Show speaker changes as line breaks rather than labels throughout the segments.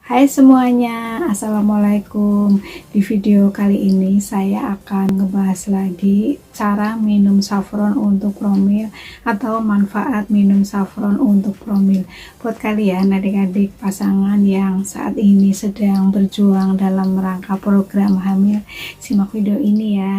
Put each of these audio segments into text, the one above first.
Hai semuanya, Assalamualaikum. Di video kali ini saya akan ngebahas lagi cara minum saffron untuk promil atau manfaat minum saffron untuk promil. Buat kalian adik-adik pasangan yang saat ini sedang berjuang dalam rangka program hamil, simak video ini ya.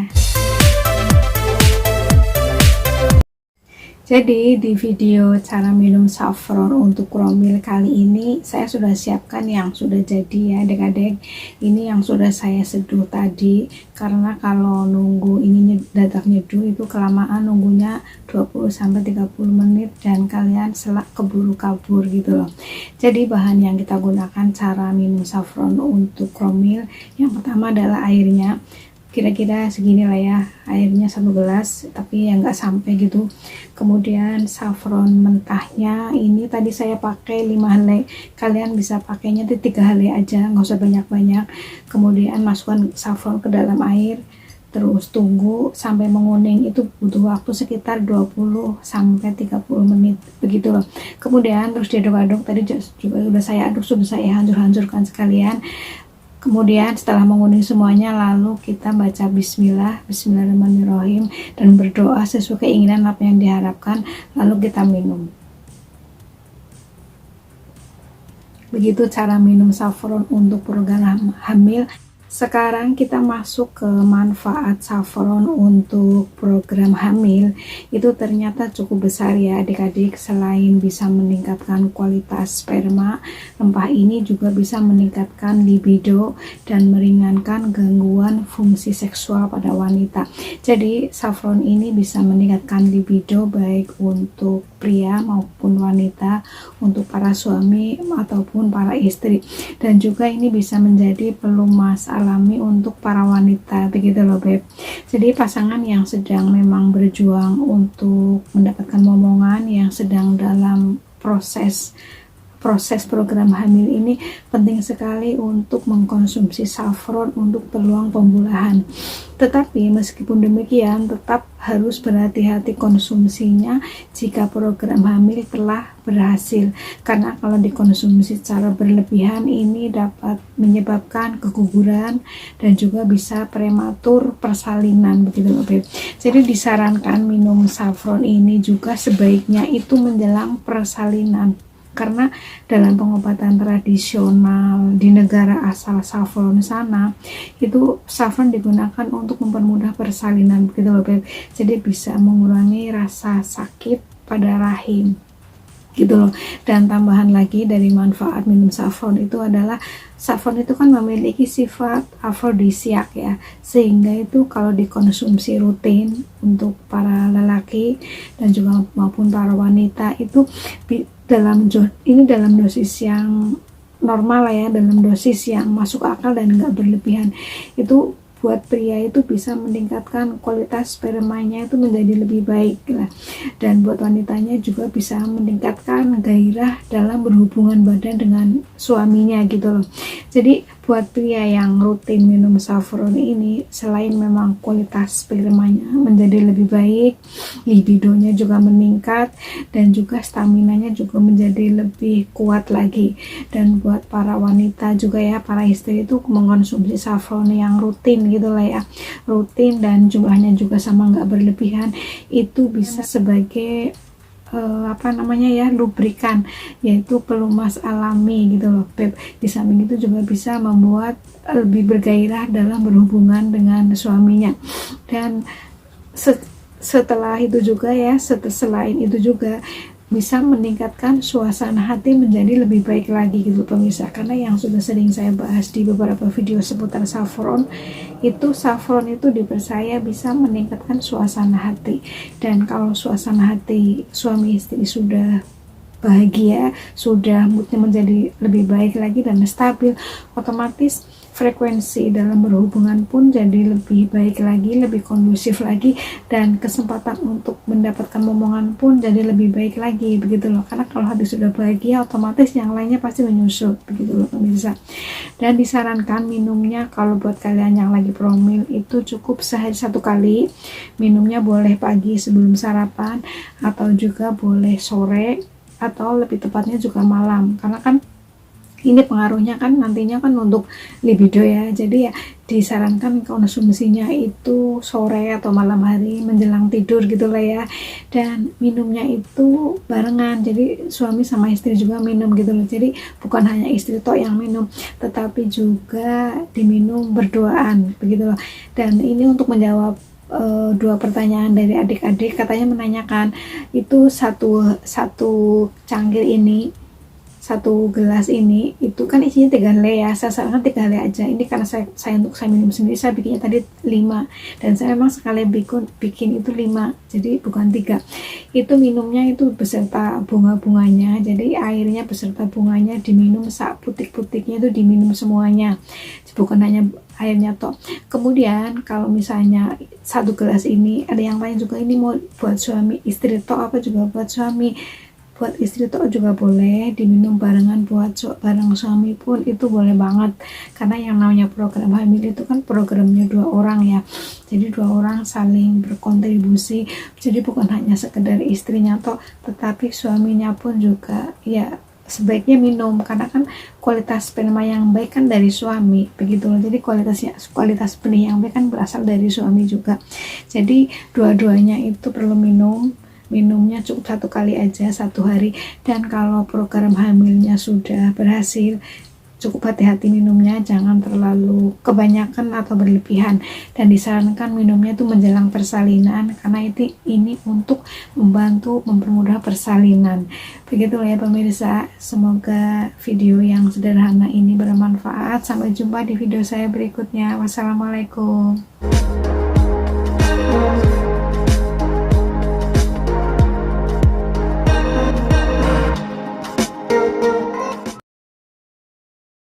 Jadi di video cara minum saffron untuk promil kali ini saya sudah siapkan yang sudah jadi ya adik-adik. Ini yang sudah saya seduh tadi, karena kalau nunggu ini dadak nyeduh itu kelamaan, nunggunya 20-30 menit dan kalian selak keburu kabur gitu loh. Jadi bahan yang kita gunakan cara minum saffron untuk promil, yang pertama adalah airnya. Kira-kira segini lah ya, airnya 1 gelas tapi ya nggak sampai gitu. Kemudian saffron mentahnya ini tadi saya pakai 5 helai, kalian bisa pakainya 3 helai aja, nggak usah banyak-banyak. Kemudian masukkan saffron ke dalam air, terus tunggu sampai menguning, itu butuh waktu sekitar 20-30 menit begitu loh. Kemudian terus diaduk-aduk, tadi juga sudah saya aduk, sudah saya hancur-hancurkan sekalian. Kemudian setelah menguning semuanya, lalu kita baca Bismillahirrahmanirrahim dan berdoa sesuai keinginan apa yang diharapkan, lalu kita minum. Begitu cara minum saffron untuk program hamil. Sekarang kita masuk ke manfaat saffron untuk program hamil. Itu ternyata cukup besar ya adik-adik. Selain bisa meningkatkan kualitas sperma, rempah ini juga bisa meningkatkan libido dan meringankan gangguan fungsi seksual pada wanita. Jadi saffron ini bisa meningkatkan libido baik untuk pria maupun wanita, untuk para suami ataupun para istri, dan juga ini bisa menjadi pelumas alami untuk para wanita begitu loh beb. Jadi pasangan yang sedang memang berjuang untuk mendapatkan momongan, yang sedang dalam proses program hamil ini, penting sekali untuk mengkonsumsi saffron untuk peluang pembulahan. Tetapi meskipun demikian, tetap harus berhati-hati konsumsinya jika program hamil telah berhasil, karena kalau dikonsumsi secara berlebihan ini dapat menyebabkan keguguran dan juga bisa prematur persalinan begitu loh beb. Jadi disarankan minum saffron ini juga sebaiknya itu menjelang persalinan, karena dalam pengobatan tradisional di negara asal saffron sana, itu saffron digunakan untuk mempermudah persalinan begitu loh beb. Jadi bisa mengurangi rasa sakit pada rahim gitu loh. Dan tambahan lagi dari manfaat minum saffron itu adalah, saffron itu kan memiliki sifat afrodisiak ya, sehingga itu kalau dikonsumsi rutin untuk para lelaki dan juga maupun para wanita itu dalam dosis yang normal lah ya, dalam dosis yang masuk akal dan nggak berlebihan. Itu buat pria itu bisa meningkatkan kualitas spermanya itu menjadi lebih baik lah, dan buat wanitanya juga bisa meningkatkan gairah dalam berhubungan badan dengan suaminya gitu loh. Jadi buat pria yang rutin minum saffron ini, selain memang kualitas spermanya menjadi lebih baik, libidonya juga meningkat, dan juga staminanya juga menjadi lebih kuat lagi. Dan buat para wanita juga ya, para istri itu mengkonsumsi saffron yang rutin gitu lah ya, rutin dan jumlahnya juga sama, nggak berlebihan, itu bisa sebagai lubrikan, yaitu pelumas alami gitu loh beb. Di samping itu juga bisa membuat lebih bergairah dalam berhubungan dengan suaminya. Dan setelah itu juga ya, selain itu juga bisa meningkatkan suasana hati menjadi lebih baik lagi gitu pemirsa. Karena yang sudah sering saya bahas di beberapa video seputar saffron, itu saffron itu dipercaya bisa meningkatkan suasana hati. Dan kalau suasana hati suami istri sudah bahagia, sudah moodnya menjadi lebih baik lagi dan stabil, otomatis frekuensi dalam berhubungan pun jadi lebih baik lagi, lebih kondusif lagi, dan kesempatan untuk mendapatkan momongan pun jadi lebih baik lagi begitu loh. Karena kalau hati sudah bahagia, otomatis yang lainnya pasti menyusul begitu loh pemirsa. Dan disarankan minumnya kalau buat kalian yang lagi promil itu cukup sehari 1 kali. Minumnya boleh pagi sebelum sarapan, atau juga boleh sore, atau lebih tepatnya juga malam, karena kan Ini pengaruhnya kan nantinya kan untuk libido ya, jadi ya disarankan konsumsinya itu sore atau malam hari menjelang tidur gitu lah ya, dan minumnya itu barengan, jadi suami sama istri juga minum gitu loh, jadi bukan hanya istri tok yang minum tetapi juga diminum berduaan begitu loh. Dan ini untuk menjawab dua pertanyaan dari adik-adik, katanya menanyakan itu satu cangkir ini, satu gelas ini itu kan isinya 3 helai ya, saya sarankan 3 helai aja. Ini karena saya untuk saya minum sendiri, saya bikinnya tadi 5, dan saya memang sekali bikin itu 5, jadi bukan 3. Itu minumnya itu beserta bunga-bunganya, jadi airnya beserta bunganya diminum, sak putik-putiknya itu diminum semuanya, bukan hanya airnya toh. Kemudian kalau misalnya satu gelas ini ada yang lain juga, ini mau buat suami istri toh apa juga buat suami, buat istri toh juga boleh diminum barengan, buat bareng suami pun itu boleh banget, karena yang namanya program hamil itu kan programnya 2 orang ya, jadi 2 orang saling berkontribusi, jadi bukan hanya sekedar istrinya toh tetapi suaminya pun juga ya sebaiknya minum, karena kan kualitas sperma yang baik kan dari suami begitu loh, jadi kualitas benih yang baik kan berasal dari suami juga, jadi dua-duanya itu perlu minumnya cukup 1 kali aja 1 hari. Dan kalau program hamilnya sudah berhasil, cukup hati-hati minumnya, jangan terlalu kebanyakan atau berlebihan, dan disarankan minumnya itu menjelang persalinan, karena ini untuk membantu mempermudah persalinan begitu ya pemirsa. Semoga video yang sederhana ini bermanfaat. Sampai jumpa di video saya berikutnya. Wassalamualaikum.